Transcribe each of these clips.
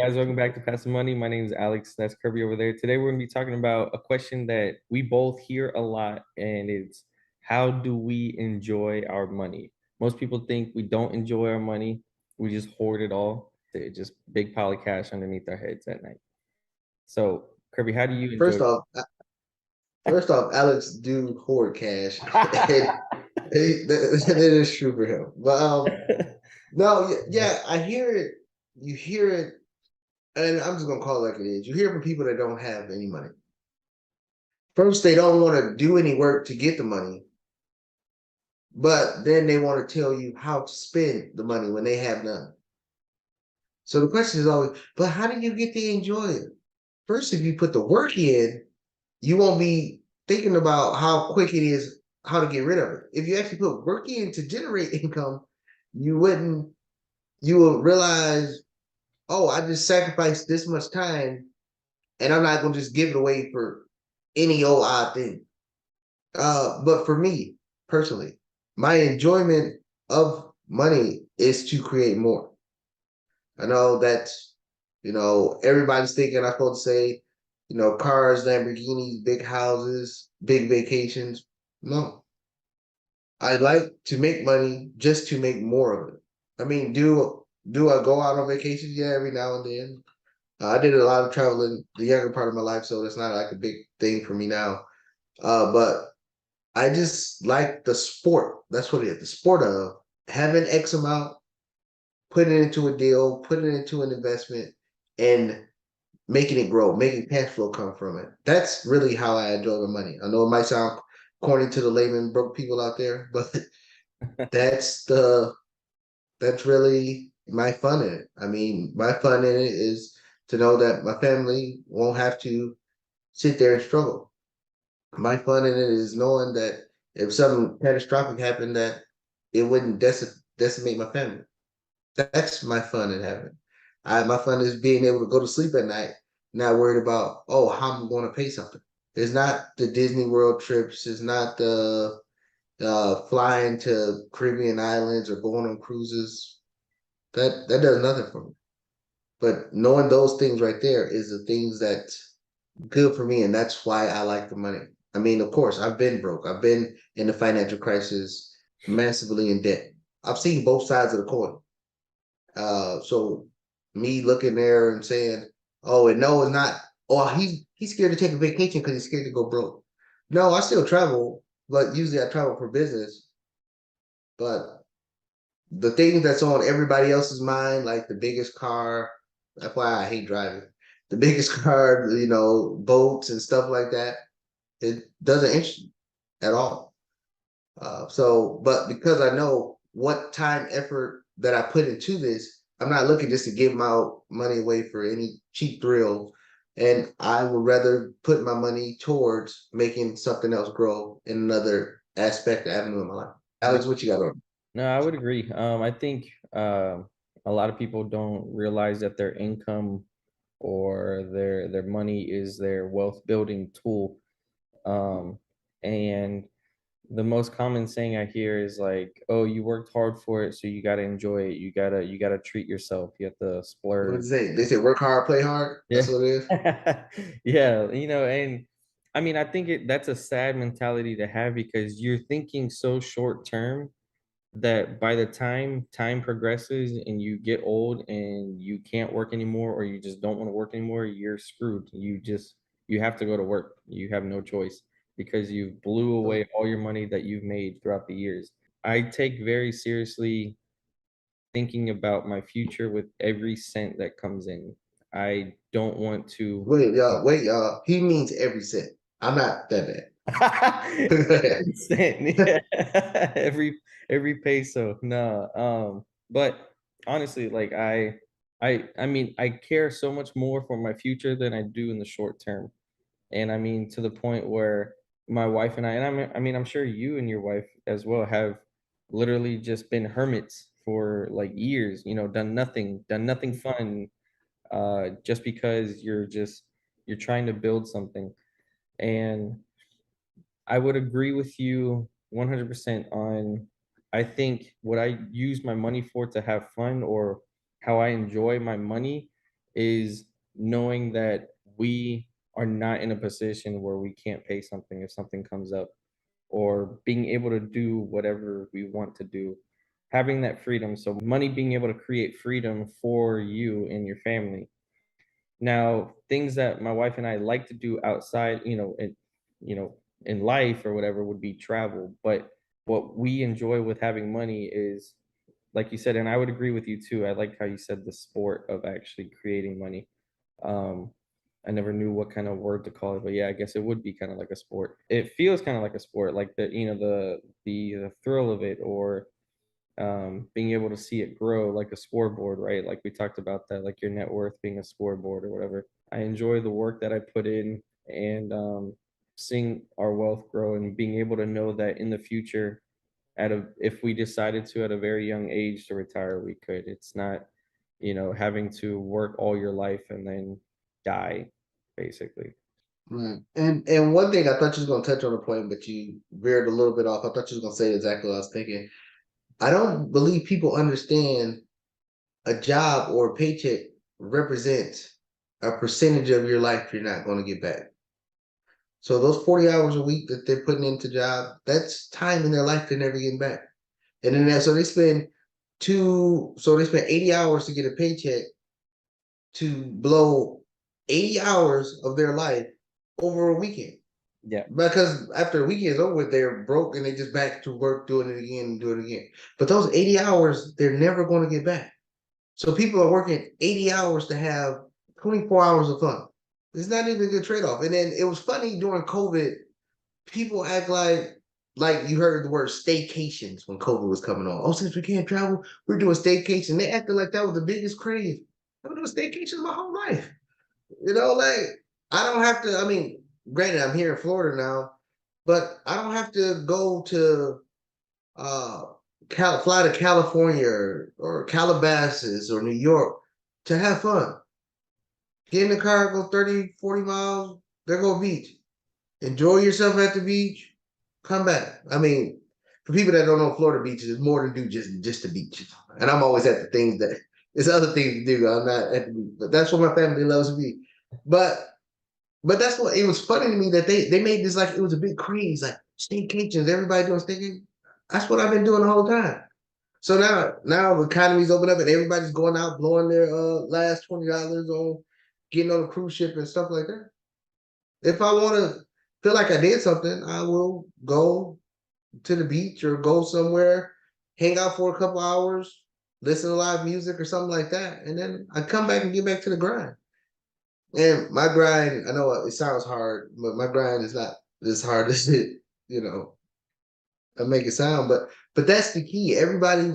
guys, welcome back to Pass the Money. My name is Alex. That's Kirby over there. Today we're going to be talking about a question that we both hear a lot, and it's how do we enjoy our money? Most people think we don't enjoy our money. We just hoard it all. It's just big pile of cash underneath our heads at night. So, Kirby, how do you enjoy? First off, first off, Alex do hoard cash, and that is true for him. But no, yeah, I hear it. You hear it, and I'm just gonna call it like it is. You hear it from people that don't have any money. First, they don't want to do any work to get the money, but then they want to tell you how to spend the money when they have none. So the question is always, but how do you get to enjoy it? First, if you put the work in, you won't be thinking about how quick it is how to get rid of it. If you actually put work in to generate income, you wouldn't you will realize, oh, I just sacrificed this much time and I'm not gonna just give it away for any old odd thing. But for me personally, my enjoyment of money is to create more. I know that, everybody's thinking I'm supposed to say, cars, Lamborghinis, big houses, big vacations. No, I like to make money just to make more of it. I mean, do I go out on vacation? Yeah, every now and then. I did a lot of traveling the younger part of my life, so it's not like a big thing for me now. But I just like the sport. That's what it is. The sport of having X amount, putting it into a deal, putting it into an investment, and making it grow, making cash flow come from it. That's really how I enjoy my money. I know it might sound corny to the layman broke people out there, but that's the that's really my fun in it. I mean, my fun in it is to know that my family won't have to sit there and struggle. My fun in it is knowing that if something catastrophic happened, that it wouldn't decimate my family. That's my fun in having. My fun is being able to go to sleep at night, not worried about, oh, how I'm going to pay something. It's not the Disney World trips. It's not the flying to Caribbean islands or going on cruises. That does nothing for me. But knowing those things right there is the things that's good for me, and that's why I like the money. I mean, of course, I've been broke. I've been in the financial crisis, massively in debt. I've seen both sides of the coin. So me looking there and saying, "Oh, and no, it's not. Oh, he's scared to take a vacation because he's scared to go broke." No, I still travel, but usually I travel for business. But the thing that's on everybody else's mind, like the biggest car, that's why I hate driving. The biggest car, boats and stuff like that, it doesn't interest me at all. But because I know what time effort that I put into this, I'm not looking just to give my money away for any cheap thrill. And I would rather put my money towards making something else grow in another aspect, avenue of my life. Alex, what you got on? No, I would agree. I think a lot of people don't realize that their income or their money is their wealth building tool. And the most common saying I hear is like, "Oh, you worked hard for it, so you got to enjoy it. You gotta treat yourself. You have to What splurge." did they say? They say work hard, play hard. Yeah. That's what it is. Yeah, and I mean, I think that's a sad mentality to have because you're thinking so short term that by the time progresses and you get old and you can't work anymore or you just don't want to work anymore, you're screwed. You have to go to work. You have no choice because you blew away all your money that you've made throughout the years. I take very seriously thinking about my future with every cent that comes in. I don't want to Wait, y'all. He means every cent. I'm not that every bad. cent, yeah. every peso. No. But honestly, like I mean, I care so much more for my future than I do in the short term. And I mean to the point where my wife and I mean, I'm sure you and your wife as well have literally just been hermits for like years, done nothing fun, just because you're trying to build something. And I would agree with you 100% on I think what I use my money for to have fun or how I enjoy my money is knowing that we are not in a position where we can't pay something if something comes up, or being able to do whatever we want to do, having that freedom. So money being able to create freedom for you and your family. Now, things that my wife and I like to do outside, you know, in life or whatever would be travel. But what we enjoy with having money is, like you said, and I would agree with you too. I like how you said the sport of actually creating money. Um, I never knew what kind of word to call it, but yeah, I guess it would be kind of like a sport. It feels kind of like a sport, like the thrill of it, or being able to see it grow like a scoreboard, right? Like we talked about that, like your net worth being a scoreboard or whatever. I enjoy the work that I put in, and seeing our wealth grow and being able to know that in the future, if we decided to at a very young age to retire, we could. It's not, having to work all your life and then die, basically. Right. And one thing I thought you was gonna touch on a point, but you veered a little bit off. I thought you was gonna say exactly what I was thinking. I don't believe people understand a job or a paycheck represents a percentage of your life you're not gonna get back. So those 40 hours a week that they're putting into job, that's time in their life they're never getting back. And then so they spend 80 hours to get a paycheck to blow 80 hours of their life over a weekend. Yeah. Because after a weekend's over, they're broke and they just back to work doing it again and doing it again. But those 80 hours, they're never going to get back. So people are working 80 hours to have 24 hours of fun. It's not even a good trade-off. And then it was funny during COVID, people act like you heard the word staycations when COVID was coming on. Oh, since we can't travel, we're doing staycation. They acted like that was the biggest craze. I've been doing staycations my whole life. Like I don't have to. I mean, granted, I'm here in Florida now, but I don't have to go to uh fly to California or Calabasas or New York to have fun. Get in the car, go 30, 40 miles, there go beach. Enjoy yourself at the beach, come back. I mean, for people that don't know Florida beaches, it's more to do just the beach. And I'm always at the things that there's other things to do. I'm not at the beach, but that's what my family loves to be. But but that's what it was funny to me that they made this like it was a big craze, like staycations, everybody doing staycations. That's what I've been doing the whole time. So now the economy's open up and everybody's going out blowing their last $20 on getting on a cruise ship and stuff like that. If I want to feel like I did something, I will go to the beach or go somewhere, hang out for a couple hours, listen to live music or something like that, and then I come back and get back to the grind. And my grind, I know it sounds hard, but my grind is not as hard as you know, I make it sound. But that's the key. Everybody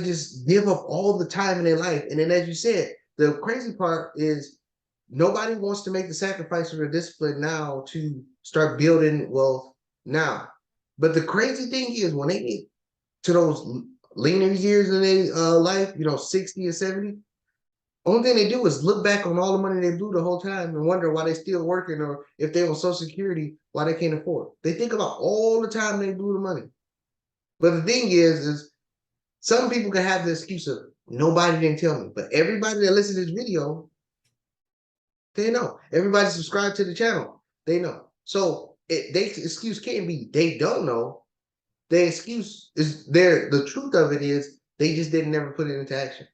just give up all the time in their life. And then as you said, the crazy part is nobody wants to make the sacrifice or the discipline now to start building wealth now. But the crazy thing is when they get to those leaner years in their life, 60 or 70, only thing they do is look back on all the money they blew the whole time and wonder why they still working or if they on Social Security, why they can't afford. They think about all the time they blew the money. But the thing is some people can have the excuse of nobody didn't tell me, but everybody that listens to this video, they know. Everybody subscribed to the channel, they know. So they excuse can't be they don't know. The excuse is there. The truth of it is they just didn't never put it into action.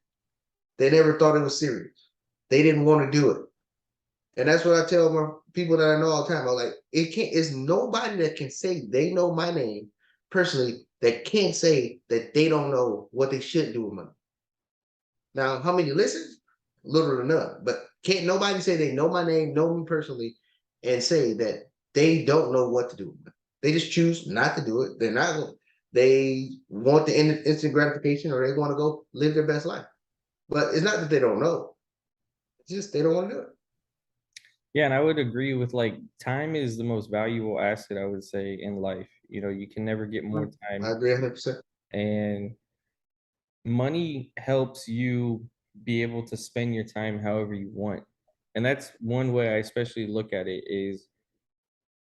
They never thought it was serious. They didn't want to do it. And that's what I tell my people that I know all the time. I'm like, it's nobody that can say they know my name personally that can't say that they don't know what they should do with money. Now, how many listens? Little or none. But can't nobody say they know my name, know me personally, and say that they don't know what to do. They just choose not to do it. They're not. They want the instant gratification, or they want to go live their best life. But it's not that they don't know. It's just they don't want to do it. Yeah, and I would agree with, like, time is the most valuable asset, I would say, in life. You can never get more I time, agree 100%. and money helps you be able to spend your time however you want. And that's one way I especially look at it is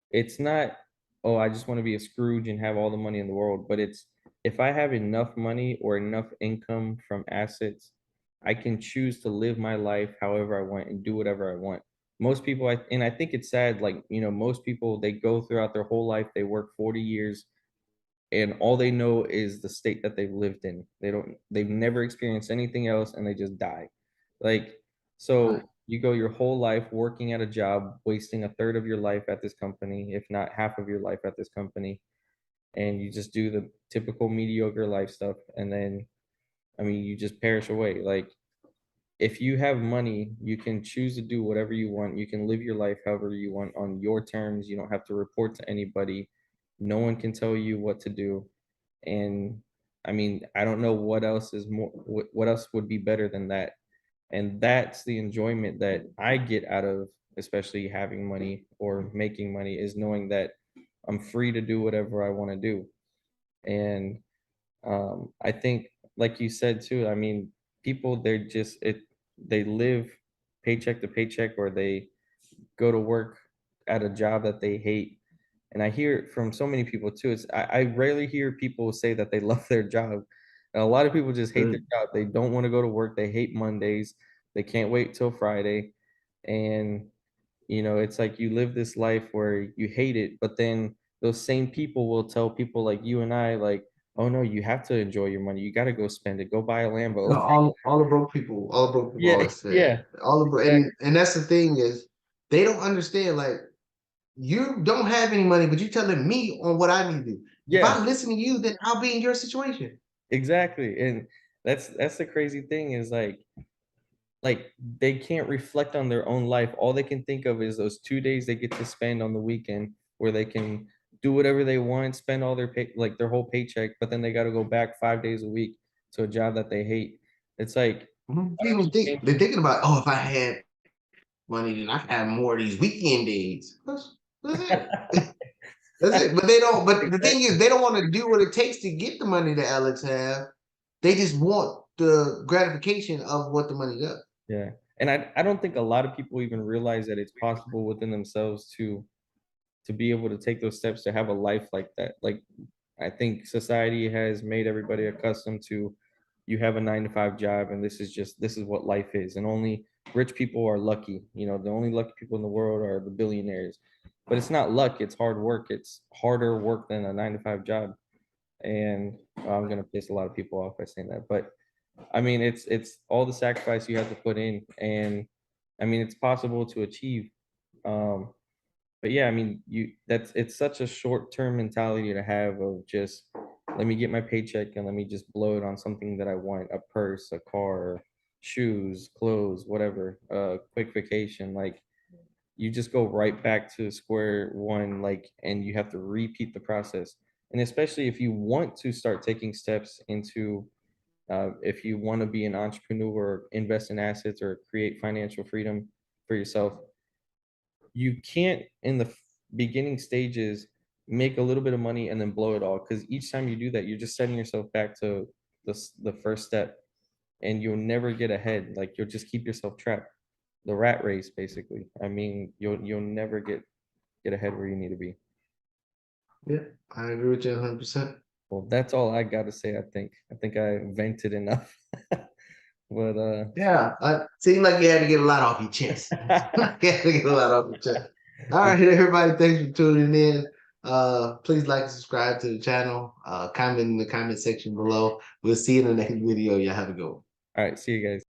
it's not, oh, I just want to be a Scrooge and have all the money in the world, but it's if I have enough money or enough income from assets I can choose to live my life however I want and do whatever I want. Most people, and I think it's sad, like, most people, they go throughout their whole life, they work 40 years, and all they know is the state that they've lived in. They've never experienced anything else, and they just die. Like, so Right. you go your whole life working at a job, wasting a third of your life at this company, if not half of your life at this company, and you just do the typical mediocre life stuff, and then, I mean, you just perish away. Like, if you have money, you can choose to do whatever you want. You can live your life however you want on your terms. You don't have to report to anybody. No one can tell you what to do. And I mean, I don't know what else is more, what else would be better than that. And that's the enjoyment that I get out of, especially having money or making money, is knowing that I'm free to do whatever I want to do. And I think, like you said too, I mean, people, they live paycheck to paycheck, or they go to work at a job that they hate. And I hear it from so many people too. I rarely hear people say that they love their job. And a lot of people just hate their Mm. job. They don't want to go to work. They hate Mondays. They can't wait till Friday. And it's like you live this life where you hate it, but then those same people will tell people like you and I, like, oh no, you have to enjoy your money. You got to go spend it. Go buy a You know, Lambo. all the broke people Yeah, always say yeah, that. And exactly. that's the thing is they don't understand. Like you don't have any money, but you telling me on what I need to do. If Yeah, I listen to you, then I'll be in your situation. exactly. And that's the crazy thing, is like they can't reflect on their own life. All they can think of is those 2 days they get to spend on the weekend, where they can do whatever they want, spend all their pay, like their whole paycheck, but then they got to go back 5 days a week to a job that they hate. It's like, Mhm. why don't you change? They're thinking about, oh, if I had money, then I could have more of these weekend days. That's it. That's it. But they don't. But the thing is, they don't want to do what it takes to get the money that Alex have. They just want the gratification of what the money does. Yeah. And I don't think a lot of people even realize that it's possible within themselves to be able to take those steps to have a life like that. Like, I think society has made everybody accustomed to, you have a 9 to 5 job, and this is what life is. And only rich people are lucky. The only lucky people in the world are the billionaires. But it's not luck, it's hard work. It's harder work than a 9 to 5 job. And I'm gonna piss a lot of people off by saying that. But I mean, it's all the sacrifice you have to put in, and I mean, it's possible to achieve. Um, but yeah, I mean, it's such a short term mentality to have, of just, let me get my paycheck and let me just blow it on something that I want, a purse, a car, shoes, clothes, whatever, quick vacation. Like, you just go right back to square one, like, and you have to repeat the process. And especially if you want to start taking steps into, if you want to be an entrepreneur or invest in assets or create financial freedom for yourself, you can't, in the beginning stages, make a little bit of money and then blow it all, because each time you do that, you're just setting yourself back to the first step, and you'll never get ahead. Like, you'll just keep yourself trapped, the rat race, basically. I mean, you'll never get ahead where you need to be. Yeah, I agree with you 100%. Well, that's all I got to say. I think I vented enough. But Yeah, seemed like you had to get a lot off your chest. You had to get a lot off your chest. All right, everybody, thanks for tuning in. Please like and subscribe to the channel. Comment in the comment section below. We'll see you in the next video. Y'all have a good one. all right, see you guys.